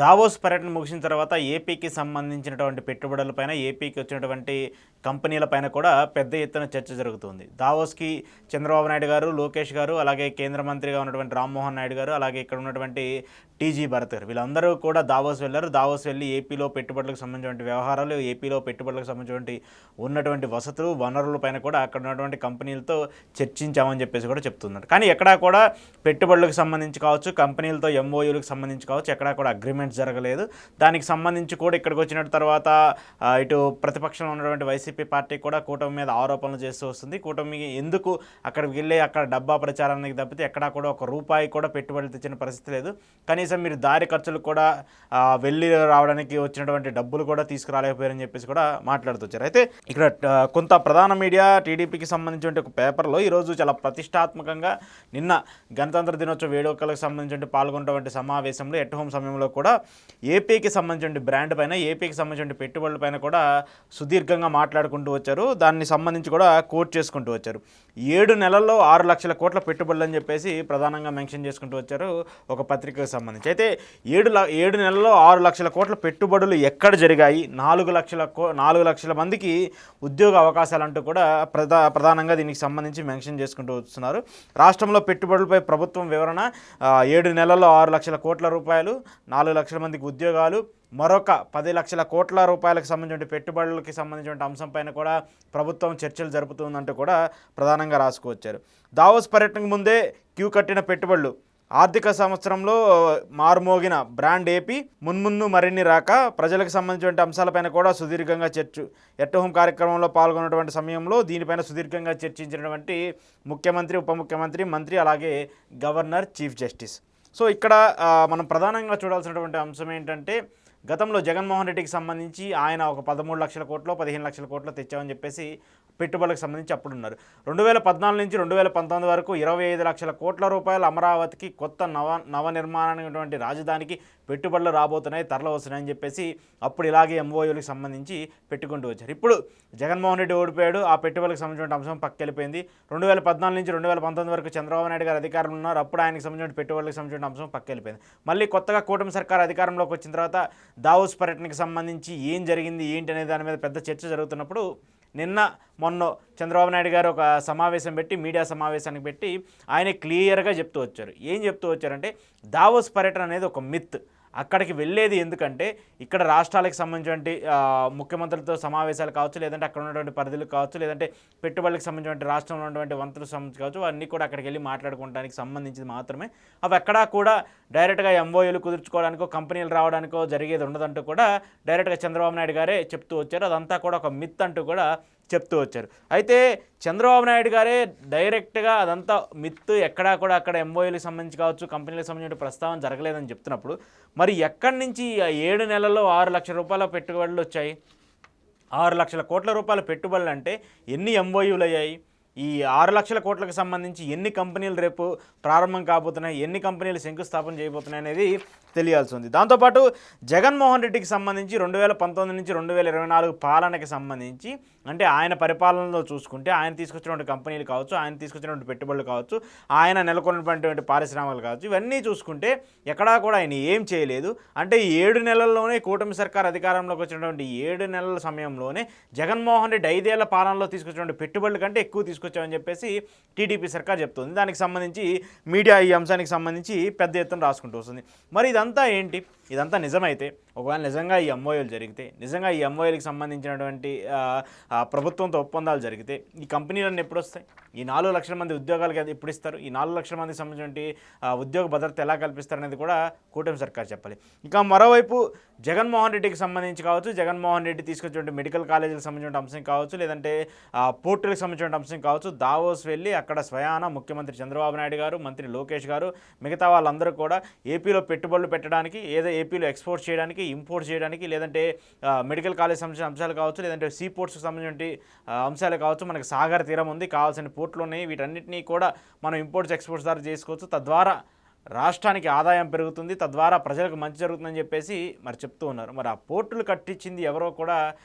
Davos పర్యటన ముగిసిన తర్వాత ఏపీకి సంబంధించినటువంటి పెట్టుబడులపైన ఏపీకి వచ్చినటువంటి కంపెనీలపైన కూడా పెద్ద ఎత్తున చర్చ జరుగుతుంది. దావోస్కి చంద్రబాబు నాయుడు గారు, లోకేష్ గారు, అలాగే కేంద్ర మంత్రిగా ఉన్నటువంటి రామ్మోహన్ నాయుడు గారు, అలాగే ఇక్కడ ఉన్నటువంటి టీజీ భరత్ గారు వీళ్ళందరూ కూడా దావోస్ వెళ్ళారు. దావోస్ వెళ్ళి ఏపీలో పెట్టుబడులకు సంబంధించినటువంటి వ్యవహారాలు, ఏపీలో పెట్టుబడులకు సంబంధించినటువంటి ఉన్నటువంటి వసతులు, వనరులపైన కూడా అక్కడ ఉన్నటువంటి కంపెనీలతో చర్చించామని చెప్పేసి కూడా చెప్తున్నారు. కానీ ఎక్కడా కూడా పెట్టుబడులకు సంబంధించి కావచ్చు, కంపెనీలతో ఎంఓయూలకు సంబంధించి కావచ్చు, ఎక్కడా కూడా అగ్రిమెంట్స్ జరగలేదు. దానికి సంబంధించి కూడా ఇక్కడికి వచ్చిన తర్వాత ఇటు ప్రతిపక్షంలో ఉన్నటువంటి వైసీపీ పార్టీ కూడా కూటమి మీద ఆరోపణలు చేస్తూ వస్తుంది. కూటమి ఎందుకు అక్కడికి వెళ్ళి అక్కడ డబ్బా ప్రచారానికి తప్పితే ఎక్కడా కూడా ఒక రూపాయి కూడా పెట్టుబడులు తెచ్చిన పరిస్థితి లేదు. కనీసం మీరు దారి ఖర్చులు కూడా వెళ్ళి రావడానికి వచ్చినటువంటి డబ్బులు కూడా తీసుకురాలేకపోయారని చెప్పేసి కూడా మాట్లాడుతూ అయితే ఇక్కడ కొంత ప్రధాన మీడియా టీడీపీకి సంబంధించిన ఒక పేపర్లో ఈరోజు చాలా ప్రతిష్టాత్మకంగా నిన్న గణతంత్ర దినోత్సవ వేడుకలకు సంబంధించిన పాల్గొన్నటువంటి సమావేశంలో ఎట్ హోమ్ సమయంలో కూడా ఏపీకి సంబంధించిన బ్రాండ్ పైన, ఏపీకి సంబంధించిన పెట్టుబడుల పైన కూడా సుదీర్ఘంగా మాట్లాడుకుంటూ వచ్చారు. దాన్ని సంబంధించి కూడా కోట్ చేసుకుంటూ వచ్చారు. 7 నెలల్లో 6 లక్షల కోట్ల పెట్టుబడులు అని చెప్పేసి ప్రధానంగా మెన్షన్ చేసుకుంటూ వచ్చారు ఒక పత్రికకు సంబంధించి. అయితే 7 నెలల్లో 6 లక్షల కోట్ల పెట్టుబడులు ఎక్కడ జరిగాయి, 4 లక్షల మందికి ఉద్యోగ అవకాశాలు అంటూ కూడా ప్రధానంగా దీనికి సంబంధించి మెన్షన్ చేసుకుంటూ వస్తున్నారు. రాష్ట్రంలో పెట్టుబడులపై ప్రభుత్వం వివరణ, 7 నెలల్లో 6 లక్షల కోట్ల రూపాయలు, 4 లక్షల మందికి ఉద్యోగాలు, మరొక 10 లక్షల కోట్ల రూపాయలకు సంబంధించిన పెట్టుబడులకి సంబంధించిన అంశంపైన కూడా ప్రభుత్వం చర్చలు జరుపుతుందంటూ కూడా ప్రధానంగా రాసుకువచ్చారు. దావోస్ పర్యటనకు ముందే క్యూ కట్టిన పెట్టుబడులు, ఆర్థిక సంవత్సరంలో మారుమోగిన బ్రాండ్ ఏపీ, మున్ముందు మరిన్ని రాక, ప్రజలకు సంబంధించిన అంశాలపైన కూడా సుదీర్ఘంగా ఎట్ హోమ్ కార్యక్రమంలో పాల్గొన్నటువంటి సమయంలో దీనిపైన సుదీర్ఘంగా చర్చించినటువంటి ముఖ్యమంత్రి, ఉప ముఖ్యమంత్రి, మంత్రి, అలాగే గవర్నర్, చీఫ్ జస్టిస్. సో ఇక్కడ మనం ప్రధానంగా చూడాల్సినటువంటి అంశం ఏంటంటే, గతంలో జగన్మోహన్ రెడ్డికి సంబంధించి ఆయన ఒక 13 లక్షల కోట్లు, 15 లక్షల కోట్లు తెచ్చామని చెప్పేసి పెట్టుబడులకు సంబంధించి అప్పుడున్నారు. 2014 నుంచి 2019 వరకు 25 లక్షల కోట్ల రూపాయలు అమరావతికి కొత్త నవనిర్మాణమైనటువంటి రాజధానికి పెట్టుబడులు రాబోతున్నాయి, తరలి వస్తున్నాయని చెప్పేసి అప్పుడు ఇలాగే ఎంఓయూలకు సంబంధించి పెట్టుకుంటూ వచ్చారు. ఇప్పుడు జగన్మోహన్ రెడ్డి ఓడిపోయాడు, ఆ పెట్టుబడులకు సంబంధించిన అంశం పక్కెళ్ళిపోయింది. 2014 నుంచి 2019 వరకు చంద్రబాబు నాయుడు గారు అధికారంలో ఉన్నారు, అప్పుడు ఆయనకు సంబంధించిన పెట్టుబడులకు సంబంధించిన అంశం పక్కెళ్ళిపోయింది. మళ్ళీ కొత్తగా కూటమి సర్కార్ అధికారంలోకి వచ్చిన తర్వాత దావోస్ పర్యటనకి సంబంధించి ఏం జరిగింది ఏంటి అనే దాని మీద పెద్ద చర్చ జరుగుతున్నప్పుడు మొన్న చంద్రబాబు నాయుడు గారు ఒక సమావేశం పెట్టి, మీడియా సమావేశానికి పెట్టి ఆయన క్లియర్గా చెప్తూ వచ్చారు. ఏం చెప్తూ వచ్చారంటే, దావోస్ పర్యటన అనేది ఒక మిత్. అక్కడికి వెళ్ళేది ఎందుకంటే ఇక్కడ రాష్ట్రాలకు సంబంధించినటువంటి ముఖ్యమంత్రులతో సమావేశాలు కావచ్చు, లేదంటే అక్కడ ఉన్నటువంటి పరిధులు కావచ్చు, లేదంటే పెట్టుబడులకు సంబంధించినటువంటి రాష్ట్రంలో ఉన్నటువంటి మంత్రులకు సంబంధించి కావచ్చు, అన్నీ కూడా అక్కడికి వెళ్ళి మాట్లాడుకోవడానికి సంబంధించింది మాత్రమే. అవి ఎక్కడా కూడా డైరెక్ట్గా ఎంఓయూలు కుదుర్చుకోవడానికో, కంపెనీలు రావడానికో జరిగేది ఉండదంటూ కూడా డైరెక్ట్గా చంద్రబాబు నాయుడు గారే చెప్తూ వచ్చారు. అదంతా కూడా ఒక మిత్ అంటూ కూడా చెప్తూ వచ్చారు. అయితే చంద్రబాబు నాయుడు గారే డైరెక్ట్గా అదంతా మిత్, ఎక్కడా కూడా అక్కడ ఎంఓయూలకు సంబంధించి కావచ్చు, కంపెనీలకు సంబంధించిన ప్రస్తావన జరగలేదని చెప్తున్నప్పుడు మరి ఎక్కడి నుంచి 7 నెలల్లో 6 లక్షల రూపాయల పెట్టుబడులు వచ్చాయి? 6 లక్షల కోట్ల రూపాయల పెట్టుబడులు అంటే ఎన్ని ఎంఓయూలు అయ్యాయి? ఈ 6 లక్షల కోట్లకు సంబంధించి ఎన్ని కంపెనీలు రేపు ప్రారంభం కాబోతున్నాయి, ఎన్ని కంపెనీలు శంకుస్థాపన చేయబోతున్నాయి అనేది తెలియాల్సి ఉంది. దాంతోపాటు జగన్మోహన్ రెడ్డికి సంబంధించి 2019 నుంచి 2024 పాలనకి సంబంధించి, అంటే ఆయన పరిపాలనలో చూసుకుంటే ఆయన తీసుకొచ్చినటువంటి కంపెనీలు కావచ్చు, ఆయన తీసుకొచ్చినటువంటి పెట్టుబడులు కావచ్చు, ఆయన నెలకొన్నటువంటి పారిశ్రామికలు కావచ్చు, ఇవన్నీ చూసుకుంటే ఎక్కడా కూడా ఆయన ఏం చేయలేదు. అంటే 7 నెలల్లోనే కూటమి సర్కార్ అధికారంలోకి వచ్చినటువంటి 7 నెలల సమయంలోనే జగన్మోహన్ రెడ్డి 5 ఏళ్ల పాలనలో తీసుకొచ్చినటువంటి పెట్టుబడుల కంటే ఎక్కువ తీసుకొచ్చామని చెప్పేసి టీడీపీ సర్కార్ చెప్తుంది. దానికి సంబంధించి మీడియా ఈ అంశానికి సంబంధించి పెద్ద ఎత్తున రాసుకుంటూ వస్తుంది. మరి ఇదంతా ఏంటి? ఇదంతా నిజమైతే, ఒకవేళ నిజంగా ఈ ఎంఓయూలు జరిగితే, నిజంగా ఈ ఎంఓయూలకు సంబంధించినటువంటి ప్రభుత్వంతో ఒప్పందాలు జరిగితే ఈ కంపెనీలన్నీ ఎప్పుడు వస్తాయి? ఈ 4 లక్షల మంది ఉద్యోగాలకి ఎప్పుడు ఇస్తారు? ఈ 4 లక్షల మందికి సంబంధించినటువంటి ఉద్యోగ భద్రత ఎలా కల్పిస్తారు అనేది కూడా కూటమి సర్కార్ చెప్పాలి. ఇక మరోవైపు జగన్మోహన్ రెడ్డికి సంబంధించి కావచ్చు, జగన్మోహన్ రెడ్డి తీసుకొచ్చినటువంటి మెడికల్ కాలేజీలకు సంబంధించిన అంశం కావచ్చు, లేదంటే పోర్టులకు సంబంధించిన అంశం కావచ్చు, దావోస్ వెళ్ళి అక్కడ స్వయాన ముఖ్యమంత్రి చంద్రబాబు నాయుడు గారు, మంత్రి లోకేష్ గారు, మిగతా వాళ్ళందరూ కూడా ఏపీలో పెట్టుబడులు పెట్టడానికి, ఏపీలో ఎక్స్పోర్ట్ చేయడానికి, ఇంపోర్ట్ చేయడానికి, లేదంటే మెడికల్ కాలేజ్ సంబంధించిన అంశాలు కావచ్చు, లేదంటే సీ పోర్ట్స్కి సంబంధించిన అంశాలు కావచ్చు, మనకి సాగర్ తీరం ఉంది, కావాల్సిన పోర్ట్లు ఉన్నాయి, వీటన్నిటినీ కూడా మనం ఇంపోర్ట్స్ ఎక్స్పోర్ట్స్ ద్వారా చేసుకోవచ్చు. తద్వారా రాష్ట్రానికి ఆదాయం పెరుగుతుంది, తద్వారా ప్రజలకు మంచి జరుగుతుందని చెప్పేసి మరి చెప్తూ ఉన్నారు. మరి ఆ పోర్టులు కట్టించింది ఎవరో కూడా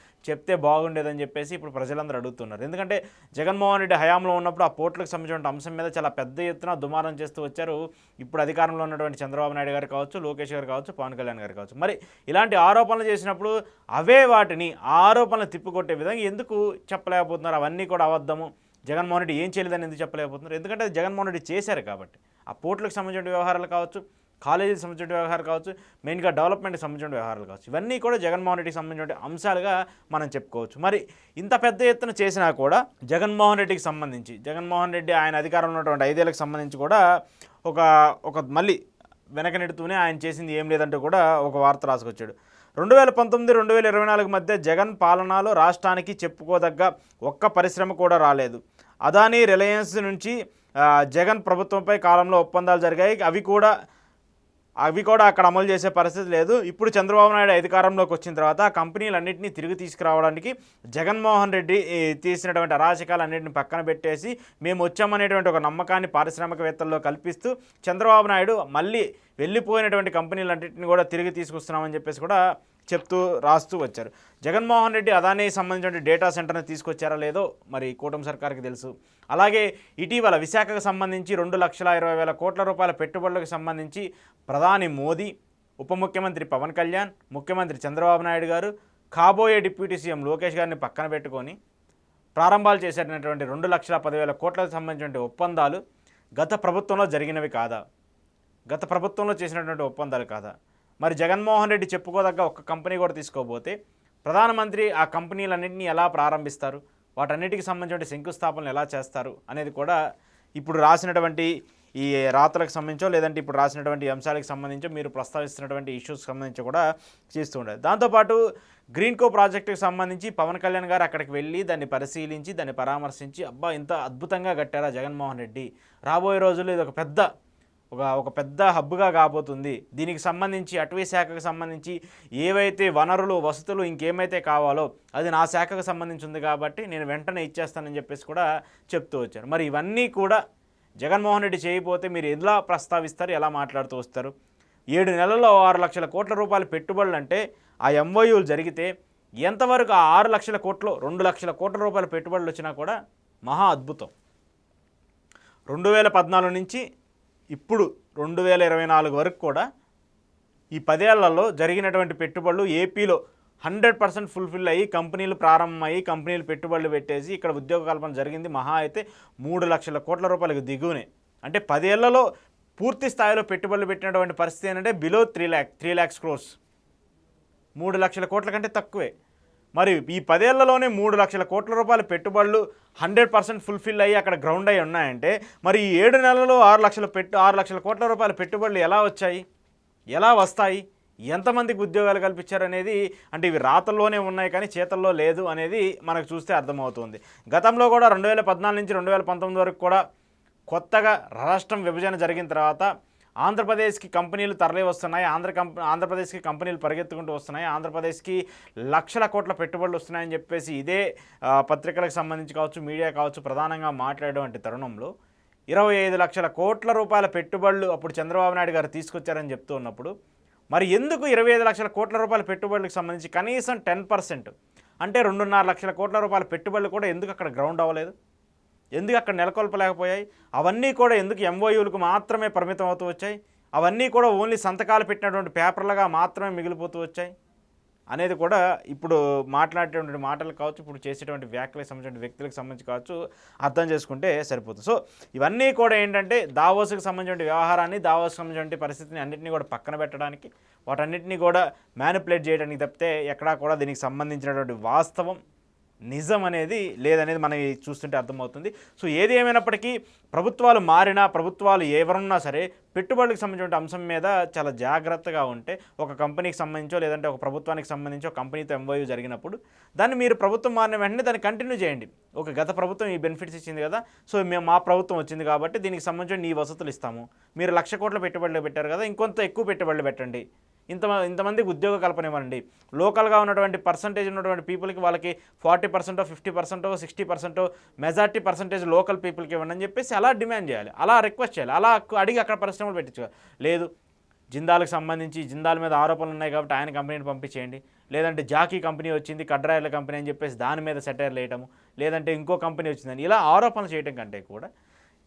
చెప్తే బాగుండేదని చెప్పేసి ఇప్పుడు ప్రజలందరూ అడుగుతున్నారు. ఎందుకంటే జగన్మోహన్ రెడ్డి హయాంలో ఉన్నప్పుడు ఆ పోర్టులకు సంబంధించిన అంశం మీద చాలా పెద్ద ఎత్తున దుమారం చేస్తూ వచ్చారు. ఇప్పుడు అధికారంలో ఉన్నటువంటి చంద్రబాబు నాయుడు గారు కావచ్చు, లోకేష్ గారు కావచ్చు, పవన్ కళ్యాణ్ గారు కావచ్చు. మరి ఇలాంటి ఆరోపణలు చేసినప్పుడు అవే వాటిని ఆరోపణలు తిప్పికొట్టే విధంగా ఎందుకు చెప్పలేకపోతున్నారు? అవన్నీ కూడా అబద్ధము, జగన్మోహన్ రెడ్డి ఏం చేయలేదని ఎందుకు చెప్పలేకపోతున్నారు? ఎందుకంటే జగన్మోహన్ రెడ్డి చేశారు కాబట్టి. ఆ పోర్టులకు సంబంధించిన వ్యవహారాలు కావచ్చు, కాలేజీకి సంబంధించిన వ్యవహారాలు కావచ్చు, మెయిన్గా డెవలప్మెంట్కి సంబంధించిన వ్యవహారాలు కావచ్చు, ఇవన్నీ కూడా జగన్మోహన్ రెడ్డికి సంబంధించిన అంశాలుగా మనం చెప్పుకోవచ్చు. మరి ఇంత పెద్ద ఎత్తున చేసినా కూడా జగన్మోహన్ రెడ్డికి సంబంధించి, జగన్మోహన్ రెడ్డి ఆయన అధికారంలో ఉన్నటువంటి 5 ఏళ్లకు సంబంధించి కూడా ఒక మళ్ళీ వెనక నెడుతూనే ఆయన చేసింది ఏం లేదంటూ కూడా ఒక వార్త రాసుకొచ్చాడు. 2019-2024 మధ్య జగన్ పాలనలో రాష్ట్రానికి చెప్పుకోదగ్గ ఒక్క పరిశ్రమ కూడా రాలేదు. అదానీ, రిలయన్స్ నుంచి జగన్ ప్రభుత్వంపై కాలంలో ఒప్పందాలు జరిగాయి. అవి కూడా అక్కడ అమలు చేసే పరిస్థితి లేదు. ఇప్పుడు చంద్రబాబు నాయుడు అధికారంలోకి వచ్చిన తర్వాత ఆ కంపెనీలన్నింటినీ తిరిగి తీసుకురావడానికి జగన్మోహన్ రెడ్డి తీసినటువంటి అరాచకాలన్నింటిని పక్కన పెట్టేసి మేము వచ్చామనేటువంటి ఒక నమ్మకాన్ని పారిశ్రామికవేత్తల్లో కల్పిస్తూ చంద్రబాబు నాయుడు మళ్ళీ వెళ్ళిపోయినటువంటి కంపెనీలన్నింటినీ కూడా తిరిగి తీసుకొస్తున్నామని చెప్పేసి కూడా రాస్తూ వచ్చారు. జగన్మోహన్ రెడ్డి అదానికి సంబంధించిన డేటా సెంటర్ని తీసుకొచ్చారా లేదో మరి కూటమి సర్కార్కి తెలుసు. అలాగే ఇటీవల విశాఖకు సంబంధించి 2,20,000 కోట్ల రూపాయల పెట్టుబడులకు సంబంధించి ప్రధాని మోదీ, ఉప ముఖ్యమంత్రి పవన్ కళ్యాణ్, ముఖ్యమంత్రి చంద్రబాబు నాయుడు గారు, కాబోయే డిప్యూటీ సీఎం లోకేష్ గారిని పక్కన పెట్టుకొని ప్రారంభాలు చేసేటటువంటి 2,10,000 కోట్లకు సంబంధించిన ఒప్పందాలు గత ప్రభుత్వంలో జరిగినవి కాదా? గత ప్రభుత్వంలో చేసినటువంటి ఒప్పందాలు కాదా? మరి జగన్మోహన్ రెడ్డి చెప్పుకోదగ్గ ఒక్క కంపెనీ కూడా తీసుకోబోతే ప్రధానమంత్రి ఆ కంపెనీలన్నింటినీ ఎలా ప్రారంభిస్తారు, వాటన్నిటికి సంబంధించిన శంకుస్థాపనలు ఎలా చేస్తారు అనేది కూడా ఇప్పుడు రాసినటువంటి ఈ రాతలకు సంబంధించో లేదంటే ఇప్పుడు రాసినటువంటి అంశాలకు సంబంధించో మీరు ప్రస్తావిస్తున్నటువంటి ఇష్యూస్కి సంబంధించి కూడా చేస్తూ ఉండాలి. దాంతోపాటు గ్రీన్కో ప్రాజెక్టుకి సంబంధించి పవన్ కళ్యాణ్ గారు అక్కడికి వెళ్ళి దాన్ని పరిశీలించి దాన్ని పరామర్శించి అబ్బా ఇంత అద్భుతంగా కట్టారా జగన్మోహన్ రెడ్డి, రాబోయే రోజుల్లో ఇది ఒక పెద్ద హబ్గా కాబోతుంది, దీనికి సంబంధించి అటవీ శాఖకు సంబంధించి ఏవైతే వనరులు, వసతులు, ఇంకేమైతే కావాలో అది నా శాఖకు సంబంధించి ఉంది కాబట్టి నేను వెంటనే ఇచ్చేస్తానని చెప్పేసి కూడా చెప్తూ వచ్చారు. మరి ఇవన్నీ కూడా జగన్మోహన్ రెడ్డి చేయకపోతే మీరు ఎలా ప్రస్తావిస్తారు, ఎలా మాట్లాడుతూ వస్తారు? 7 నెలల్లో 6 లక్షల కోట్ల రూపాయల పెట్టుబడులు అంటే ఆ ఎంఓయూలు జరిగితే ఎంతవరకు ఆ 6 లక్షల కోట్లు 2 లక్షల కోట్ల రూపాయల పెట్టుబడులు వచ్చినా కూడా మహా అద్భుతం. 2014 నుంచి ఇప్పుడు 2024 వరకు కూడా ఈ 10 ఏళ్లలో జరిగినటువంటి పెట్టుబడులు ఏపీలో 100% ఫుల్ఫిల్ అయ్యి కంపెనీలు ప్రారంభమయ్యి కంపెనీలు పెట్టుబడులు పెట్టేసి ఇక్కడ ఉద్యోగ కల్పన జరిగింది మహా అయితే 3 లక్షల కోట్ల రూపాయలకు దిగువనే. అంటే 10 ఏళ్లలో పూర్తి స్థాయిలో పెట్టుబడులు పెట్టినటువంటి పరిస్థితి ఏంటంటే బిలో 3 lakhs crores, 3 లక్షల కోట్ల కంటే తక్కువే. మరి ఈ 10 ఏళ్లలోనే 3 లక్షల కోట్ల రూపాయల పెట్టుబడులు 100% ఫుల్ఫిల్ అయ్యి అక్కడ గ్రౌండ్ అయ్యి ఉన్నాయంటే మరి ఈ 7 నెలల్లో 6 లక్షల కోట్ల రూపాయల పెట్టుబడులు ఎలా వచ్చాయి, ఎలా వస్తాయి, ఎంతమందికి ఉద్యోగాలు కల్పించారు అనేది అంటే ఇవి రాతల్లోనే ఉన్నాయి కానీ చేతల్లో లేదు అనేది మనకు చూస్తే అర్థమవుతుంది. గతంలో కూడా 2014 నుంచి 2019 వరకు కూడా కొత్తగా రాష్ట్రం విభజన జరిగిన తర్వాత ఆంధ్రప్రదేశ్కి కంపెనీలు తరలి వస్తున్నాయి, ఆంధ్రప్రదేశ్కి కంపెనీలు పరిగెత్తుకుంటూ వస్తున్నాయి, ఆంధ్రప్రదేశ్కి లక్షల కోట్ల పెట్టుబడులు వస్తున్నాయని చెప్పేసి ఇదే పత్రికలకు సంబంధించి కావచ్చు, మీడియా కావచ్చు ప్రధానంగా మాట్లాడేటువంటి తరుణంలో 25 లక్షల కోట్ల రూపాయల పెట్టుబడులు అప్పుడు చంద్రబాబు నాయుడు గారు తీసుకొచ్చారని చెప్తూ ఉన్నప్పుడు మరి ఎందుకు 25 లక్షల కోట్ల రూపాయల పెట్టుబడులకు సంబంధించి కనీసం 10% అంటే 2.5 లక్షల కోట్ల రూపాయల పెట్టుబడులు కూడా ఎందుకు అక్కడ గ్రౌండ్ అవ్వలేదు, ఎందుకు అక్కడ నెలకొల్పలేకపోయాయి? అవన్నీ కూడా ఎందుకు ఎంఓయూలకు మాత్రమే పరిమితం అవుతూ వచ్చాయి? అవన్నీ కూడా ఓన్లీ సంతకాలు పెట్టినటువంటి పేపర్లుగా మాత్రమే మిగిలిపోతూ వచ్చాయి అనేది కూడా ఇప్పుడు మాట్లాడేటువంటి మాటలు కావచ్చు, ఇప్పుడు చేసేటువంటి వ్యాఖ్యలకు సంబంధించిన వ్యక్తులకు సంబంధించి కావచ్చు అర్థం చేసుకుంటే సరిపోతుంది. సో ఇవన్నీ కూడా ఏంటంటే దావోస్కి సంబంధించిన వ్యవహారాన్ని, దావోస్కి సంబంధించిన పరిస్థితిని అన్నింటినీ కూడా పక్కన పెట్టడానికి, వాటన్నిటినీ కూడా మ్యానిపులేట్ చేయడానికి తప్పితే ఎక్కడా కూడా దీనికి సంబంధించినటువంటి వాస్తవం నిజం అనేది లేదనేది మనకి చూస్తుంటే అర్థమవుతుంది. సో ఏది ఏమైనప్పటికీ ప్రభుత్వాలు మారినా, ప్రభుత్వాలు ఎవరున్నా సరే పెట్టుబడులకు సంబంధించిన అంశం మీద చాలా జాగ్రత్తగా ఉంటే ఒక కంపెనీకి సంబంధించో లేదంటే ఒక ప్రభుత్వానికి సంబంధించో కంపెనీతో ఎంఓయూ జరిగినప్పుడు దాన్ని మీరు ప్రభుత్వం మారిన వెంటనే దాన్ని కంటిన్యూ చేయండి. ఒక గత ప్రభుత్వం ఈ బెనిఫిట్స్ ఇచ్చింది కదా, సో మా ప్రభుత్వం వచ్చింది కాబట్టి దీనికి సంబంధించిన ఈ వసతులు ఇస్తాము, మీరు 1,00,000 కోట్ల పెట్టుబడులు పెట్టారు కదా ఇంకొంత ఎక్కువ పెట్టుబడులు పెట్టండి, ఇంతమందికి ఉద్యోగ కల్పన ఇవ్వండి, లోకల్గా ఉన్నటువంటి పర్సంటేజ్ ఉన్నటువంటి పీపుల్కి వాళ్ళకి 40%, 50%, 60% మెజార్టీ పర్సంటేజ్ లోకల్ పీపుల్కి ఇవ్వండి అని చెప్పేసి అలా డిమాండ్ చేయాలి, అలా రిక్వెస్ట్ చేయాలి, అలా అడిగి అక్కడ పరిశ్రమలు పెట్టించుకోవాలి. లేదు జిందాల్కి సంబంధించి జిందాల్ మీద ఆరోపణలు ఉన్నాయి కాబట్టి ఆయన కంపెనీని పంపించేయండి, లేదంటే జాకీ కంపెనీ వచ్చింది కడ్రాయిల కంపెనీ అని చెప్పేసి దాని మీద సెటైర్లు వేయటము, లేదంటే ఇంకో కంపెనీ వచ్చిందని ఇలా ఆరోపణలు చేయడం కంటే కూడా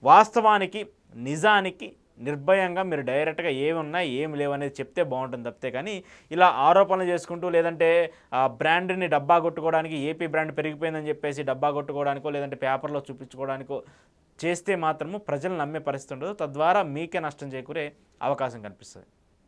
వాస్తవానికి నిజానికి నిర్భయంగా మీరు డైరెక్ట్గా ఏమి ఉన్నాయి ఏమి లేవనేది చెప్తే బాగుంటుంది తప్పితే కానీ ఇలా ఆరోపణలు చేసుకుంటూ లేదంటే ఆ బ్రాండ్ని డబ్బా కొట్టుకోవడానికి ఏపీ బ్రాండ్ పెరిగిపోయిందని చెప్పేసి డబ్బా కొట్టుకోవడానికో లేదంటే పేపర్లో చూపించుకోవడానికో చేస్తే మాత్రము ప్రజలు నమ్మే పరిస్థితి ఉండదు, తద్వారా మీకే నష్టం చేకూరే అవకాశం కనిపిస్తుంది.